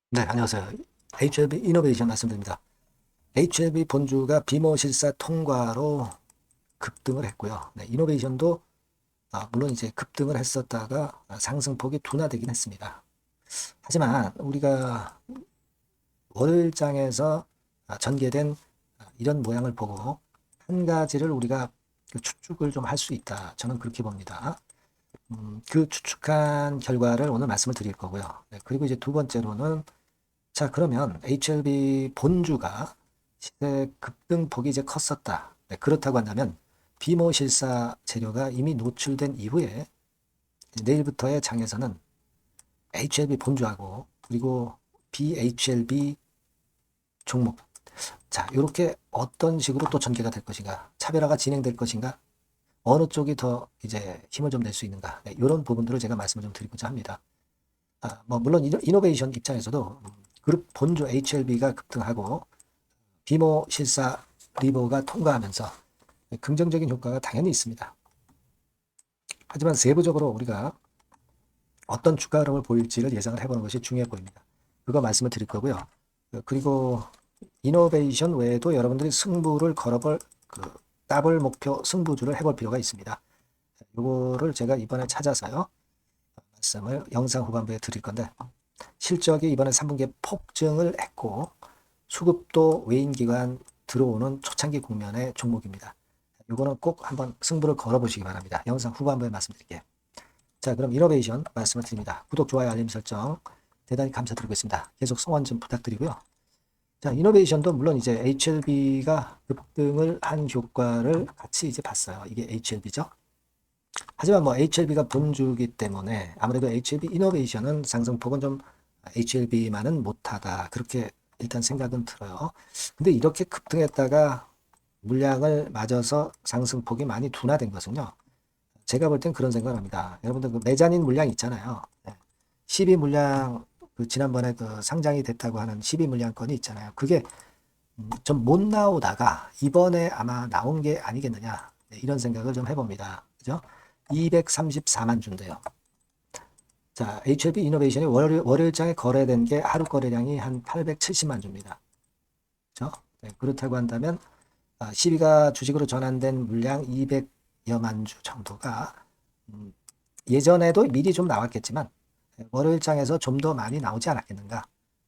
네, 안녕하세요. HLB 이노베이션 말씀드립니다. HLB 본주가 비모실사 통과로 급등을 했고요. 네, 이노베이션도 물론 이제 급등을 했었다가 상승폭이 둔화되긴 했습니다. 하지만 우리가 월장에서 전개된 이런 모양을 보고 한 가지를 우리가 그 추측을 좀 할 수 있다. 저는 그렇게 봅니다. 그 추측한 결과를 오늘 말씀을 드릴 거고요. 네, 그리고 이제 두 번째로는 자, 그러면 HLB 본주가 시세 급등폭이 이제 컸었다. 네, 그렇다고 한다면 비모실사 재료가 이미 노출된 이후에 내일부터의 장에서는 HLB 본주하고 그리고 BHLB 종목 자, 이렇게 어떤 식으로 또 전개가 될 것인가, 차별화가 진행될 것인가, 어느 쪽이 더 이제 힘을 좀 낼 수 있는가, 네, 이런 부분들을 제가 말씀을 좀 드리고자 합니다. 뭐 물론 이노베이션 입장에서도 그룹 본주 HLB가 급등하고 비모 실사 리버가 통과하면서 긍정적인 효과가 당연히 있습니다. 하지만 세부적으로 우리가 어떤 주가 흐름을 보일지를 예상을 해보는 것이 중요해 보입니다. 그거 말씀을 드릴 거고요. 그리고 이노베이션 외에도 여러분들이 승부를 걸어볼 그 더블 목표 승부주를 해볼 필요가 있습니다. 이거를 제가 이번에 찾아서요. 말씀을 영상 후반부에 드릴 건데 실적이 이번에 3분기에 폭증을 했고 수급도 외인기관 들어오는 초창기 국면의 종목입니다. 이거는 꼭 한번 승부를 걸어보시기 바랍니다. 영상 후반부에 말씀드릴게요. 자, 그럼 이노베이션 말씀을 드립니다. 구독, 좋아요, 알림 설정 대단히 감사드리고 있습니다. 계속 성원 좀 부탁드리고요. 자, 이노베이션도 물론 이제 HLB가 급등을 한 효과를 같이 이제 봤어요. 이게 HLB죠. 하지만 뭐 HLB가 본주기 때문에 아무래도 HLB 이노베이션은 상승폭은 좀 HLB만은 못하다. 그렇게 일단 생각은 들어요. 근데 이렇게 급등했다가 물량을 맞아서 상승폭이 많이 둔화된 것은요. 제가 볼 땐 그런 생각을 합니다. 여러분들 그 매자닌 물량 있잖아요. 12 물량 그 지난번에 그 상장이 됐다고 하는 12 물량 건이 있잖아요. 그게 좀 못 나오다가 이번에 아마 나온 게 아니겠느냐. 네, 이런 생각을 좀 해봅니다. 그죠? 234만 주인데요. 자, HLB 이노베이션이 월요일장에 거래된 게 하루 거래량이 한 870만 주입니다. 그죠? 네, 그렇다고 한다면 12가 주식으로 전환된 물량 200여만 주 정도가 예전에도 미리 좀 나왔겠지만 월요일장에서 좀 더 많이 나오지 않았겠는가.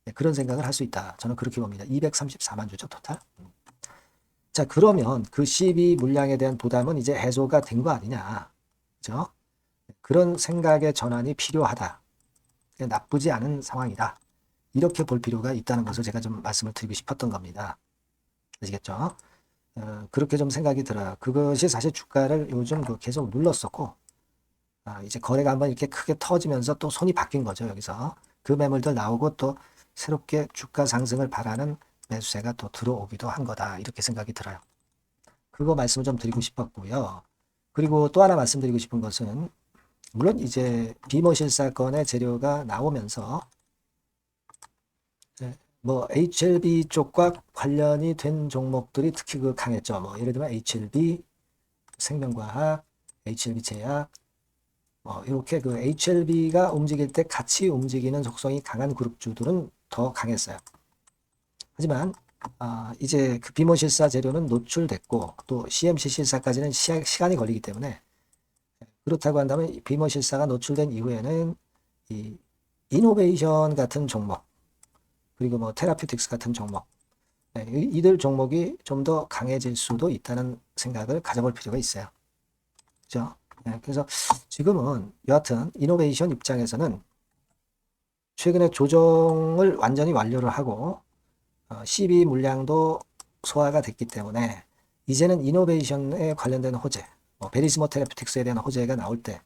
네, 그런 생각을 할 수 있다. 저는 그렇게 봅니다. 234만 주죠, 토탈. 자, 그러면 그 12 물량에 대한 부담은 이제 해소가 된 거 아니냐. 그죠? 그런 생각의 전환이 필요하다. 나쁘지 않은 상황이다. 이렇게 볼 필요가 있다는 것을 제가 좀 말씀을 드리고 싶었던 겁니다. 아시겠죠? 그렇게 좀 생각이 들어요. 그것이 사실 주가를 요즘 계속 눌렀었고, 이제 거래가 한번 이렇게 크게 터지면서 또 손이 바뀐 거죠, 여기서. 그 매물들 나오고 또 새롭게 주가 상승을 바라는 매수세가 또 들어오기도 한 거다. 이렇게 생각이 들어요. 그거 말씀을 좀 드리고 싶었고요. 그리고 또 하나 말씀드리고 싶은 것은, 물론 이제 비머실 사건의 재료가 나오면서, 뭐 HLB 쪽과 관련이 된 종목들이 특히 그 강했죠. 뭐 예를 들면 HLB 생명과학, HLB 제약, 뭐 이렇게 그 HLB가 움직일 때 같이 움직이는 속성이 강한 그룹주들은 더 강했어요. 하지만 이제 그 비모실사 재료는 노출됐고 또 CMC 실사까지는 시간이 걸리기 때문에 그렇다고 한다면 비모실사가 노출된 이후에는 이 이노베이션 같은 종목 그리고 뭐 테라퓨틱스 같은 종목 네, 이들 종목이 좀 더 강해질 수도 있다는 생각을 가져볼 필요가 있어요. 그죠? 네, 그래서 지금은 여하튼 이노베이션 입장에서는 최근에 조정을 완전히 완료를 하고 CB 물량도 소화가 됐기 때문에 이제는 이노베이션에 관련된 호재, 베리스모 테라퓨틱스에 대한 호재가 나올 때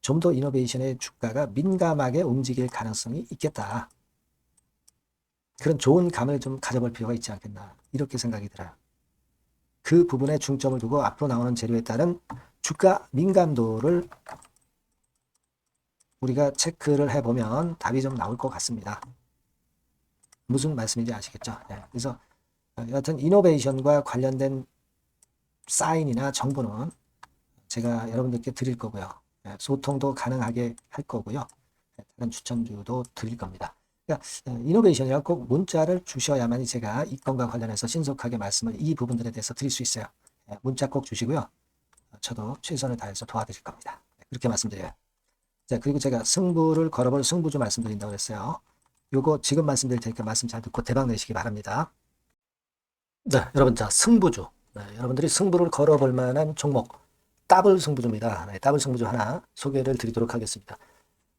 좀 더 이노베이션의 주가가 민감하게 움직일 가능성이 있겠다. 그런 좋은 감을 좀 가져볼 필요가 있지 않겠나 이렇게 생각이 들어요. 그 부분에 중점을 두고 앞으로 나오는 재료에 따른 주가 민감도를 우리가 체크를 해보면 답이 좀 나올 것 같습니다. 무슨 말씀인지 아시겠죠? 네. 그래서 여하튼 이노베이션과 관련된 사인이나 정보는 제가 여러분들께 드릴 거고요. 네. 소통도 가능하게 할 거고요. 네. 다른 추천주도 드릴 겁니다. 그러니까 이노베이션이란 꼭 문자를 주셔야만이 제가 이 건과 관련해서 신속하게 말씀을 이 부분들에 대해서 드릴 수 있어요. 문자 꼭 주시고요. 저도 최선을 다해서 도와드릴 겁니다. 그렇게 말씀드려요. 자, 그리고 제가 승부를 걸어볼 승부주 말씀드린다고 했어요. 요거 지금 말씀드릴 테니까 말씀 잘 듣고 대박 내시기 바랍니다. 네, 여러분, 자, 승부주. 네, 여러분들이 승부를 걸어볼 만한 종목, 더블 승부주입니다. 네, 더블 승부주 하나 소개를 드리도록 하겠습니다.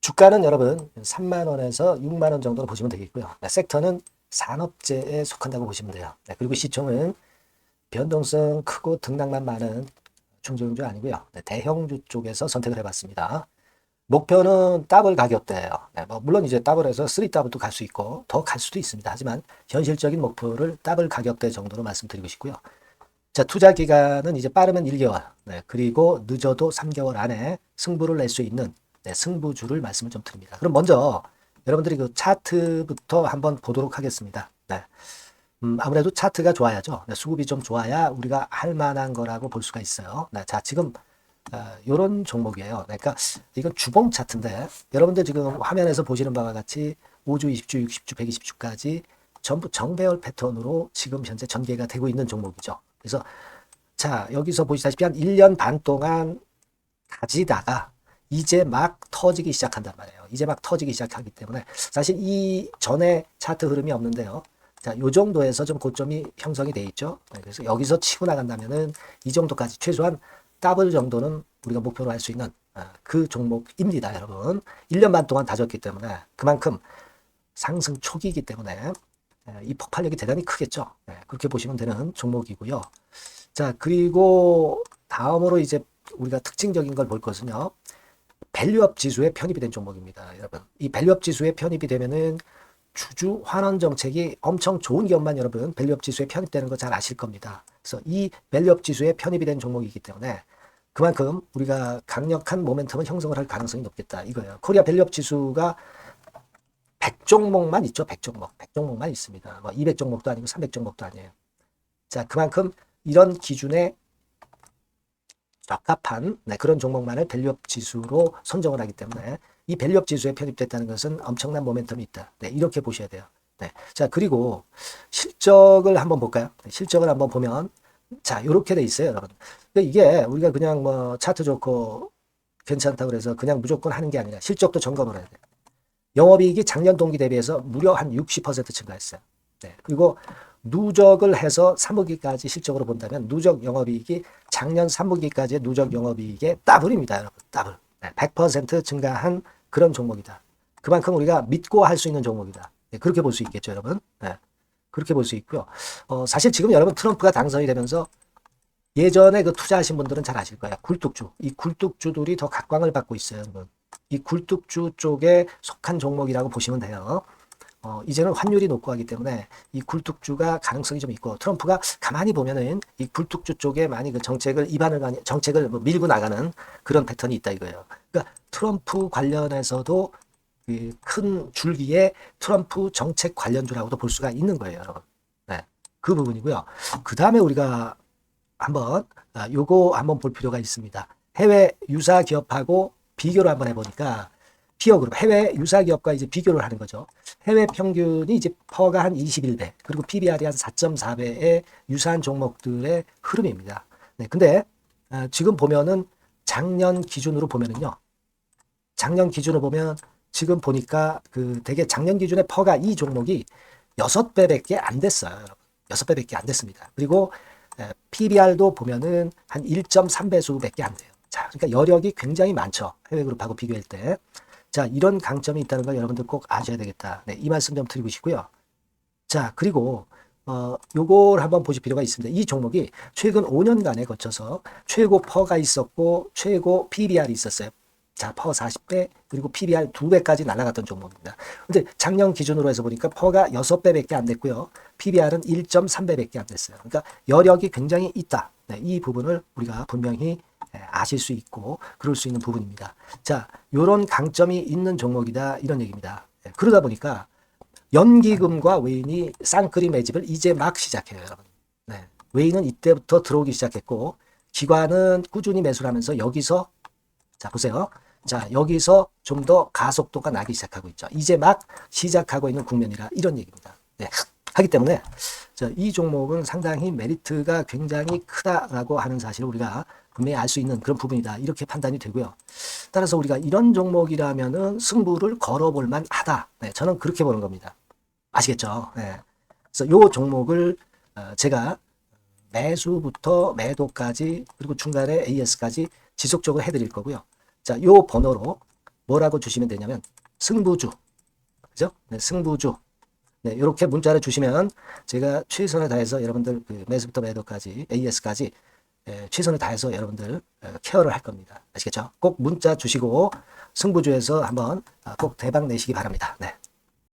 주가는 여러분 3만 원에서 6만 원 정도로 보시면 되겠고요. 네, 섹터는 산업재에 속한다고 보시면 돼요. 네, 그리고 시총은 변동성 크고 등락만 많은 중소형주 아니고요. 네, 대형주 쪽에서 선택을 해봤습니다. 목표는 더블 가격대예요. 네, 뭐 물론 이제 더블에서 3더블도 갈 수 있고 더 갈 수도 있습니다. 하지만 현실적인 목표를 더블 가격대 정도로 말씀드리고 싶고요. 자, 투자 기간은 이제 빠르면 1개월, 네, 그리고 늦어도 3개월 안에 승부를 낼 수 있는 네, 승부주를 말씀을 좀 드립니다. 그럼 먼저 여러분들이 그 차트부터 한번 보도록 하겠습니다. 네. 아무래도 차트가 좋아야죠. 네, 수급이 좀 좋아야 우리가 할 만한 거라고 볼 수가 있어요. 네, 자, 지금 요런 종목이에요. 그러니까 이건 주봉 차트인데 여러분들 지금 화면에서 보시는 바와 같이 5주, 20주, 60주, 120주까지 전부 정배열 패턴으로 지금 현재 전개가 되고 있는 종목이죠. 그래서 자, 여기서 보시다시피 한 1년 반 동안 가지다가 이제 막 터지기 시작한단 말이에요. 이제 막 터지기 시작하기 때문에 사실 이 전에 차트 흐름이 없는데요. 자, 요 정도에서 좀 고점이 형성이 돼 있죠. 네, 그래서 여기서 치고 나간다면은 이 정도까지 최소한 더블 정도는 우리가 목표로 할 수 있는 그 종목입니다, 여러분. 1년 반 동안 다졌기 때문에 그만큼 상승 초기이기 때문에 이 폭발력이 대단히 크겠죠. 네, 그렇게 보시면 되는 종목이고요. 자, 그리고 다음으로 이제 우리가 특징적인 걸 볼 것은요. 밸류업 지수에 편입이 된 종목입니다, 여러분. 이 밸류업 지수에 편입이 되면은 주주 환원 정책이 엄청 좋은 기업만 여러분 밸류업 지수에 편입되는 거 잘 아실 겁니다. 그래서 이 밸류업 지수에 편입이 된 종목이기 때문에 그만큼 우리가 강력한 모멘텀을 형성을 할 가능성이 높겠다 이거예요. 코리아 밸류업 지수가 100종목만 있죠. 100종목. 100종목만 있습니다. 뭐 200종목도 아니고 300종목도 아니에요. 자, 그만큼 이런 기준에 적합한 그런 종목만을 밸류업 지수로 선정을 하기 때문에 이 밸류업 지수에 편입됐다는 것은 엄청난 모멘텀이 있다. 네, 이렇게 보셔야 돼요. 네. 자, 그리고 실적을 한번 볼까요? 네, 실적을 한번 보면 자, 이렇게 돼 있어요, 여러분. 이게 우리가 그냥 뭐 차트 좋고 괜찮다고 그래서 그냥 무조건 하는 게 아니라 실적도 점검을 해야 돼요. 영업이익이 작년 동기 대비해서 무려 한 60% 증가했어요. 네. 그리고 누적을 해서 3분기까지 실적으로 본다면 누적 영업이익이 작년 3분기까지의 누적 영업이익의 더블입니다, 여러분. 더블. 네, 100% 증가한 그런 종목이다. 그만큼 우리가 믿고 할 수 있는 종목이다. 네, 그렇게 볼 수 있겠죠, 여러분. 네, 그렇게 볼 수 있고요. 사실 지금 여러분 트럼프가 당선이 되면서 예전에 그 투자하신 분들은 잘 아실 거예요. 굴뚝주. 이 굴뚝주들이 더 각광을 받고 있어요, 여러분. 이 굴뚝주 쪽에 속한 종목이라고 보시면 돼요. 이제는 환율이 높고 하기 때문에 이 굴뚝주가 가능성이 좀 있고 트럼프가 가만히 보면은 이 굴뚝주 쪽에 많이 그 정책을 뭐 밀고 나가는 그런 패턴이 있다 이거예요. 그러니까 트럼프 관련해서도 그 큰 줄기에 트럼프 정책 관련주라고도 볼 수가 있는 거예요, 여러분. 네, 그 부분이고요. 그 다음에 우리가 한번 요거 한번 볼 필요가 있습니다. 해외 유사 기업하고 비교를 한번 해보니까 피어 그룹 해외 유사 기업과 이제 비교를 하는 거죠. 해외 평균이 이제 퍼가 한 21배, 그리고 PBR이 한 4.4배의 유사한 종목들의 흐름입니다. 네, 근데 지금 보면은 작년 기준으로 보면은요. 작년 기준으로 보면 지금 보니까 그 되게 작년 기준의 퍼가 이 종목이 6배밖에 안 됐어요. 여러분. 6배밖에 안 됐습니다. 그리고 PBR도 보면은 한 1.3배수밖에 안 돼요. 자, 그러니까 여력이 굉장히 많죠. 해외 그룹하고 비교할 때. 자, 이런 강점이 있다는 걸 여러분들 꼭 아셔야 되겠다. 네, 이 말씀 좀 드리고 싶고요. 자, 그리고 요걸 한번 보실 필요가 있습니다. 이 종목이 최근 5년간에 거쳐서 최고 퍼가 있었고 최고 PBR이 있었어요. 자, 퍼 40배 그리고 PBR 2배까지 날아갔던 종목입니다. 근데 작년 기준으로 해서 보니까 퍼가 6배밖에 안 됐고요. PBR은 1.3배밖에 안 됐어요. 그러니까 여력이 굉장히 있다. 네, 이 부분을 우리가 분명히 아실 수 있고 그럴 수 있는 부분입니다. 자, 요런 강점이 있는 종목이다 이런 얘기입니다. 그러다 보니까 연기금과 외인이 쌍끌이 매집을 이제 막 시작해요, 여러분. 네, 외인은 이때부터 들어오기 시작했고 기관은 꾸준히 매수를 하면서 여기서 자, 보세요. 자, 여기서 좀 더 가속도가 나기 시작하고 있죠. 이제 막 시작하고 있는 국면이라 이런 얘기입니다. 네. 하기 때문에 자, 이 종목은 상당히 메리트가 굉장히 크다라고 하는 사실을 우리가 분명히 알 수 있는 그런 부분이다. 이렇게 판단이 되고요. 따라서 우리가 이런 종목이라면은 승부를 걸어볼 만하다. 네, 저는 그렇게 보는 겁니다. 아시겠죠? 네. 그래서 요 종목을 제가 매수부터 매도까지 그리고 중간에 AS까지 지속적으로 해드릴 거고요. 자, 요 번호로 뭐라고 주시면 되냐면 승부주, 그죠? 네, 승부주. 네, 이렇게 문자를 주시면 제가 최선을 다해서 여러분들 그 매수부터 매도까지 AS까지 최선을 다해서 여러분들 케어를 할 겁니다. 아시겠죠? 꼭 문자 주시고 승부주에서 한번 꼭 대박 내시기 바랍니다. 네.